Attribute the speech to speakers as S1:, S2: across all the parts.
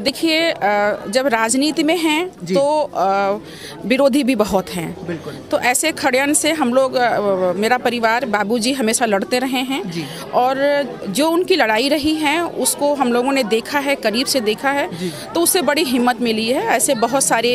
S1: देखिए, जब राजनीति में हैं तो विरोधी भी बहुत हैं।
S2: बिल्कुल।
S1: तो ऐसे षड्यंत्र से हम लोग, मेरा परिवार, बाबूजी हमेशा लड़ते रहे हैं और जो उनकी लड़ाई रही है उसको हम लोगों ने देखा है, करीब से देखा है, तो उससे बड़ी हिम्मत मिली है। ऐसे बहुत सारे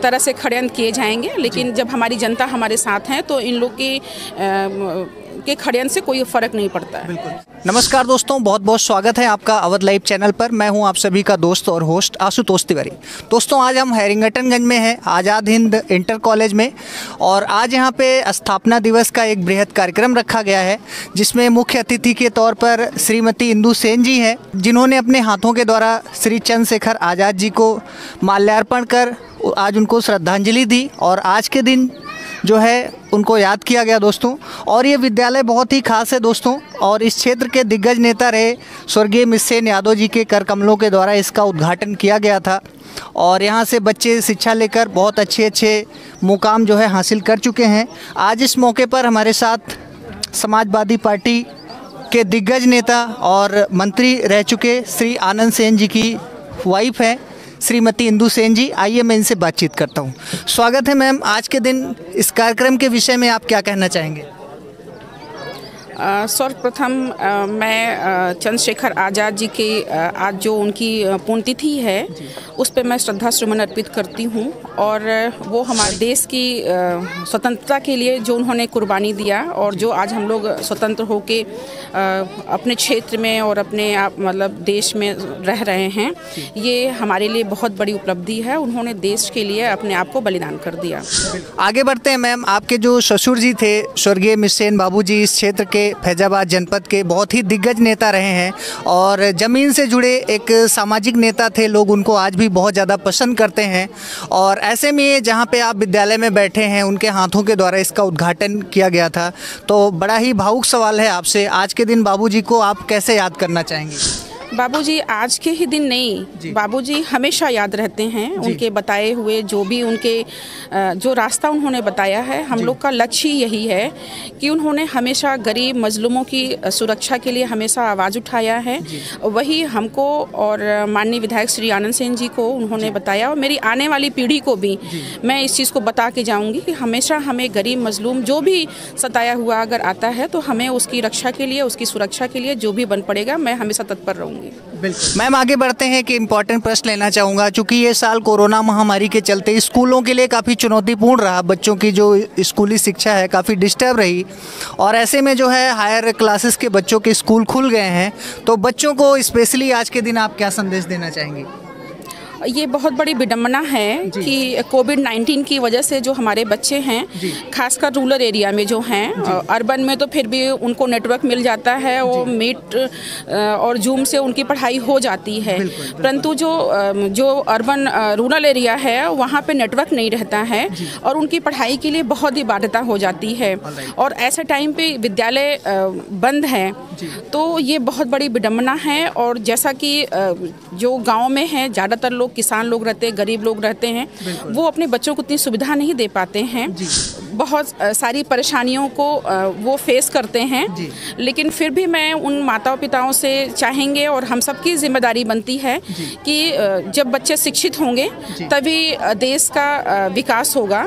S1: तरह से षड्यंत्र किए जाएंगे, लेकिन जब हमारी जनता हमारे साथ है तो इन लोग के षड्यंत्र से कोई फर्क नहीं पड़ता है।
S2: नमस्कार दोस्तों, बहुत बहुत स्वागत है आपका अवध लाइव चैनल पर। मैं हूं आप सभी का दोस्त और होस्ट आशुतोष तिवारी। दोस्तों, आज हम हैरिंगटनगंज में हैं, आज़ाद हिंद इंटर कॉलेज में, और आज यहां पे स्थापना दिवस का एक बृहद कार्यक्रम रखा गया है, जिसमें मुख्य अतिथि के तौर पर श्रीमती इंदु सेन जी हैं, जिन्होंने अपने हाथों के द्वारा श्री चंद्रशेखर आज़ाद जी को माल्यार्पण कर आज उनको श्रद्धांजलि दी और आज के दिन जो है उनको याद किया गया दोस्तों। और ये विद्यालय बहुत ही खास है दोस्तों, और इस क्षेत्र के दिग्गज नेता रहे स्वर्गीय मिससेन यादव जी के कर कमलों के द्वारा इसका उद्घाटन किया गया था, और यहाँ से बच्चे शिक्षा लेकर बहुत अच्छे मुकाम जो है हासिल कर चुके हैं। आज इस मौके पर हमारे साथ समाजवादी पार्टी के दिग्गज नेता और मंत्री रह चुके श्री आनंद सेन जी की वाइफ है श्रीमती इंदु सेन जी। आइए मैं इनसे बातचीत करता हूँ। स्वागत है मैम। आज के दिन इस कार्यक्रम के विषय में आप क्या कहना चाहेंगे?
S1: सर्वप्रथम मैं चंद्रशेखर आज़ाद जी के आज जो उनकी पुण्यतिथि है उस पर मैं श्रद्धा सुमन अर्पित करती हूँ, और वो हमारे देश की स्वतंत्रता के लिए जो उन्होंने कुर्बानी दिया और जो आज हम लोग स्वतंत्र होके अपने क्षेत्र में और अपने मतलब देश में रह रहे हैं, ये हमारे लिए बहुत बड़ी उपलब्धि है। उन्होंने देश के लिए अपने आप को बलिदान कर दिया।
S2: आगे बढ़ते हैं मैम। आपके जो ससुर जी थे स्वर्गीय मिससेन बाबू जी, इस क्षेत्र के फैजाबाद जनपद के बहुत ही दिग्गज नेता रहे हैं और ज़मीन से जुड़े एक सामाजिक नेता थे। लोग उनको आज भी बहुत ज़्यादा पसंद करते हैं, और ऐसे में जहाँ पे आप विद्यालय में बैठे हैं, उनके हाथों के द्वारा इसका उद्घाटन किया गया था, तो बड़ा ही भावुक सवाल है आपसे, आज के दिन बाबूजी को आप कैसे याद करना चाहेंगे?
S1: बाबूजी आज के ही दिन नहीं, बाबूजी हमेशा याद रहते हैं। उनके बताए हुए जो भी उनके जो रास्ता उन्होंने बताया है, हम लोग का लक्ष्य यही है कि उन्होंने हमेशा गरीब मजलूमों की सुरक्षा के लिए हमेशा आवाज़ उठाया है। वही हमको और माननीय विधायक श्री आनंद सेन जी को उन्होंने बताया, और मेरी आने वाली पीढ़ी को भी मैं इस चीज़ को बता के जाऊँगी कि हमेशा हमें गरीब मजलूम जो भी सताया हुआ अगर आता है तो हमें उसकी रक्षा के लिए, उसकी सुरक्षा के लिए जो भी बन पड़ेगा, मैं हमेशा तत्पर रहूँगी।
S2: बिल्कुल मैम, आगे बढ़ते हैं कि इम्पोर्टेंट प्रश्न लेना चाहूँगा। चूँकि ये साल कोरोना महामारी के चलते स्कूलों के लिए काफ़ी चुनौतीपूर्ण रहा, बच्चों की जो स्कूली शिक्षा है काफ़ी डिस्टर्ब रही, और ऐसे में जो है हायर क्लासेस के बच्चों के स्कूल खुल गए हैं, तो बच्चों को स्पेशली आज के दिन आप क्या संदेश देना चाहेंगे?
S1: ये बहुत बड़ी विडम्बना है कि कोविड-19 की वजह से जो हमारे बच्चे हैं, खासकर रूरल एरिया में जो हैं, अर्बन में तो फिर भी उनको नेटवर्क मिल जाता है, वो मीट और जूम से उनकी पढ़ाई हो जाती है, परंतु जो अर्बन रूरल एरिया है वहाँ पे नेटवर्क नहीं रहता है और उनकी पढ़ाई के लिए बहुत ही बाध्यता हो जाती है, और ऐसे टाइम पे विद्यालय बंद है, तो ये बहुत बड़ी विडम्बना है। और जैसा कि जो गाँव में है ज़्यादातर लोग किसान लोग रहते हैं, गरीब लोग रहते हैं, वो अपने बच्चों को इतनी सुविधा नहीं दे पाते हैं, बहुत सारी परेशानियों को वो फेस करते हैं, लेकिन फिर भी मैं उन माताओं पिताओं से चाहेंगे और हम सबकी जिम्मेदारी बनती है कि जब बच्चे शिक्षित होंगे तभी देश का विकास होगा।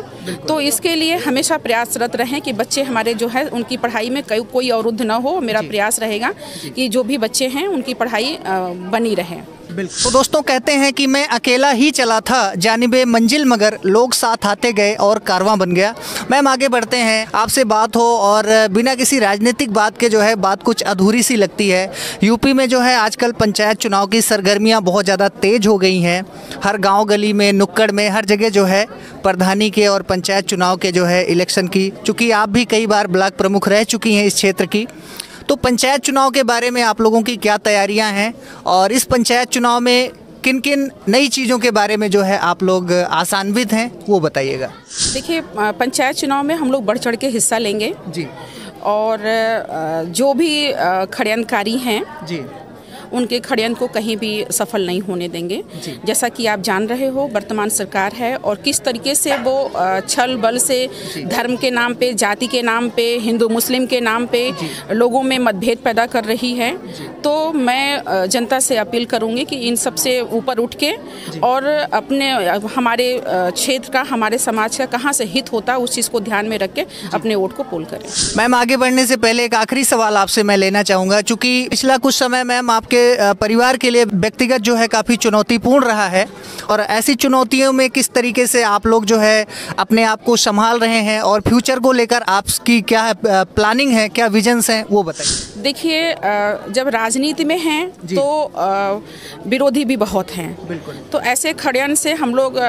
S1: तो इसके लिए हमेशा प्रयासरत रहें कि बच्चे हमारे जो है उनकी पढ़ाई में कोई अवरुद्ध न हो। मेरा प्रयास रहेगा कि जो भी बच्चे हैं उनकी पढ़ाई बनी रहे।
S2: तो दोस्तों, कहते हैं कि मैं अकेला ही चला था जानिबे मंजिल, मगर लोग साथ आते गए और कारवां बन गया। मैम, आगे बढ़ते हैं। आपसे बात हो और बिना किसी राजनीतिक बात के जो है बात कुछ अधूरी सी लगती है। यूपी में जो है आजकल पंचायत चुनाव की सरगर्मियां बहुत ज़्यादा तेज हो गई हैं। हर गाँव गली में, नुक्कड़ में, हर जगह जो है प्रधानी के और पंचायत चुनाव के जो है इलेक्शन की, चूँकि आप भी कई बार ब्लॉक प्रमुख रह चुकी हैं इस क्षेत्र की, तो पंचायत चुनाव के बारे में आप लोगों की क्या तैयारियां हैं, और इस पंचायत चुनाव में किन किन नई चीज़ों के बारे में जो है आप लोग आशान्वित हैं, वो बताइएगा।
S1: देखिए, पंचायत चुनाव में हम लोग बढ़ चढ़ के हिस्सा लेंगे
S2: जी,
S1: और जो भी षड्यंत्रकारी हैं उनके षड्यंत्र को कहीं भी सफल नहीं होने देंगे। जैसा कि आप जान रहे हो, वर्तमान सरकार है और किस तरीके से वो छल बल से धर्म के नाम पे, जाति के नाम पे, हिंदू मुस्लिम के नाम पे लोगों में मतभेद पैदा कर रही है। तो मैं जनता से अपील करूंगी कि इन सब से ऊपर उठ के और अपने हमारे क्षेत्र का, हमारे समाज का कहाँ से हित होता है उस चीज़ को ध्यान में रख के अपने वोट को पोल करें।
S2: मैम, आगे बढ़ने से पहले एक आखिरी सवाल आपसे मैं लेना चाहूँगा, चूँकि पिछला कुछ समय मैम आपके परिवार के लिए व्यक्तिगत जो है काफ़ी चुनौतीपूर्ण रहा है, और ऐसी चुनौतियों में किस तरीके से आप लोग जो है अपने आप को संभाल रहे हैं और फ्यूचर को लेकर आपकी क्या प्लानिंग है, क्या विजन्स हैं, वो बताइए।
S1: देखिए, जब राजनीति में हैं तो विरोधी भी बहुत हैं।
S2: बिल्कुल।
S1: तो ऐसे षड्यंत्र से हम लोग,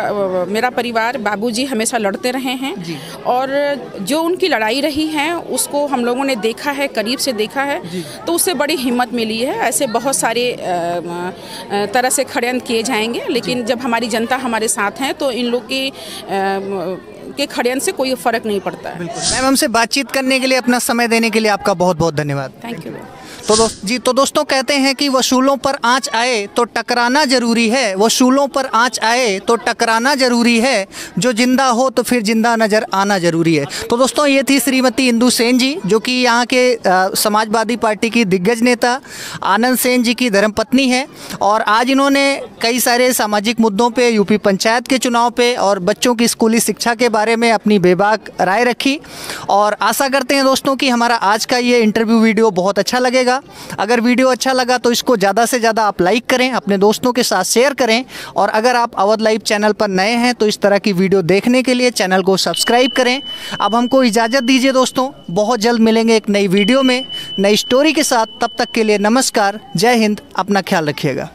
S1: मेरा परिवार, बाबूजी हमेशा लड़ते रहे हैं और जो उनकी लड़ाई रही है उसको हम लोगों ने देखा है, करीब से देखा है, तो उससे बड़ी हिम्मत मिली है। ऐसे बहुत सारे तरह से षड्यंत्र किए जाएंगे, लेकिन जब हमारी जनता हमारे साथ हैं तो इन लोग के षड्यंत्र से कोई फर्क नहीं पड़ता है।
S2: मैम, हमसे बातचीत करने के लिए, अपना समय देने के लिए आपका बहुत बहुत धन्यवाद।
S1: Thank you.
S2: तो दोस्तों कहते हैं कि वसूलों पर आँच आए तो टकराना जरूरी है, वसूलों पर आँच आए तो टकराना जरूरी है, जो जिंदा हो तो फिर जिंदा नजर आना जरूरी है। तो दोस्तों, ये थी श्रीमती इंदु सेन जी, जो कि यहाँ के समाजवादी पार्टी की दिग्गज नेता आनंद सेन जी की धर्मपत्नी है, और आज इन्होंने कई सारे सामाजिक मुद्दों पे, यूपी पंचायत के चुनाव पे और बच्चों की स्कूली शिक्षा के बारे में अपनी बेबाक राय रखी। और आशा करते हैं दोस्तों कि हमारा आज का ये इंटरव्यू वीडियो बहुत अच्छा लगेगा। अगर वीडियो अच्छा लगा तो इसको ज़्यादा से ज़्यादा आप लाइक करें, अपने दोस्तों के साथ शेयर करें, और अगर आप अवध लाइव चैनल पर नए हैं तो इस तरह की वीडियो देखने के लिए चैनल को सब्सक्राइब करें। अब हमको इजाज़त दीजिए दोस्तों, बहुत जल्द मिलेंगे एक नई वीडियो में, नई स्टोरी के साथ। तब तक के लिए नमस्कार, जय हिंद, अपना ख्याल रखिएगा।